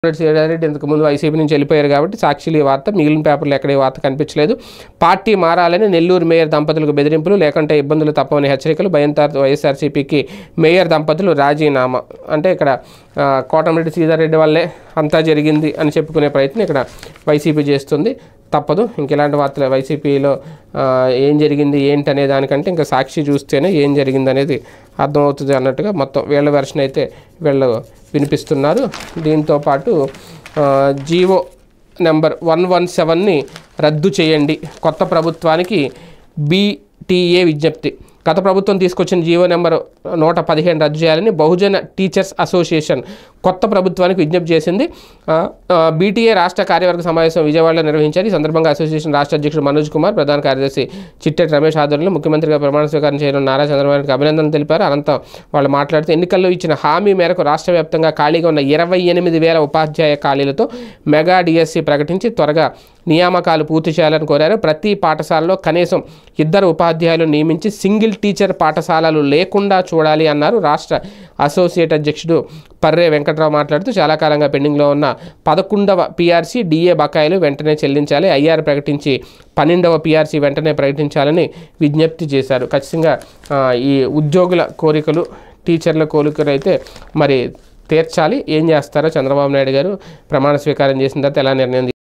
రెడ్డి ఇంతకుముందు వైసీపీ నుంచి వెళ్ళిపోయారు కాబట్టి సాక్షిలో ఈ వార్త, మిగిలిన పేపర్లు ఎక్కడ ఈ వార్త కనిపించలేదు. పార్టీ మారాలని నెల్లూరు మేయర్ దంపతులకు బెదిరింపులు, లేకుంటే ఇబ్బందులు తప్పవని హెచ్చరికలు, భయంతో వైఎస్ఆర్సీపీకి మేయర్ దంపతులు రాజీనామా. అంటే ఇక్కడ కోటమిరెడ్డి శ్రీధర్ రెడ్డి వల్లే అంతా జరిగింది అని చెప్పుకునే ప్రయత్నం ఇక్కడ వైసీపీ చేస్తుంది. తప్పదు, ఇంక ఇలాంటి వార్తలు వైసీపీలో ఏం జరిగింది ఏంటి అనే దానికంటే ఇంకా సాక్షి చూస్తేనే ఏం జరిగింది అనేది అర్థమవుతుంది అన్నట్టుగా మొత్తం వీళ్ళ వెర్షన్ అయితే వీళ్ళు వినిపిస్తున్నారు. దీంతోపాటు జీవో నెంబర్ 117ని రద్దు చేయండి, కొత్త ప్రభుత్వానికి బీటీఏ విజ్ఞప్తి. గత ప్రభుత్వం తీసుకొచ్చిన జీవో నెంబర్ 115 రద్దు చేయాలని బహుజన టీచర్స్ అసోసియేషన్ కొత్త ప్రభుత్వానికి విజ్ఞప్తి చేసింది. బీటీఏ రాష్ట్ర కార్యవర్గ సమావేశం విజయవాడలో నిర్వహించారు. ఈ సందర్భంగా అసోసియేషన్ రాష్ట్ర అధ్యక్షుడు మనోజ్ కుమార్, ప్రధాన కార్యదర్శి చిట్టెటి రమేష్ ఆధ్వర్యంలో ముఖ్యమంత్రిగా ప్రమాణ స్వీకారం చేయనున్న నారా చంద్రబాబు నాయుడుకి అభినందనలు తెలిపారు. అనంతరం వాళ్ళు మాట్లాడుతూ ఎన్నికల్లో ఇచ్చిన హామీ మేరకు రాష్ట్ర వ్యాప్తంగా ఖాళీగా ఉన్న 28,000 ఉపాధ్యాయ ఖాళీలతో మెగా డిఎస్సి ప్రకటించి త్వరగా నియామకాలు పూర్తి చేయాలని కోరారు. ప్రతి పాఠశాలలో కనీసం 2 ఉపాధ్యాయులు నియమించి సింగిల్ టీచర్ పాఠశాలలు లేకుండా చూడాలి అన్నారు. రాష్ట్ర అసోసియేట్ అధ్యక్షుడు పర్రే వెంకట్రావు మాట్లాడుతూ చాలా కాలంగా పెండింగ్లో ఉన్న 11వ పీఆర్సీ డిఏ బకాయిలు వెంటనే చెల్లించాలి, ఐఆర్ ప్రకటించి 12వ పీఆర్సీ వెంటనే ప్రకటించాలని విజ్ఞప్తి చేశారు. ఖచ్చితంగా ఈ ఉద్యోగుల కోరికలు, టీచర్ల కోరికలు అయితే మరి తీర్చాలి. ఏం చేస్తారో చంద్రబాబు నాయుడు గారు ప్రమాణ స్వీకారం చేసిన తర్వాత ఎలా నిర్ణయం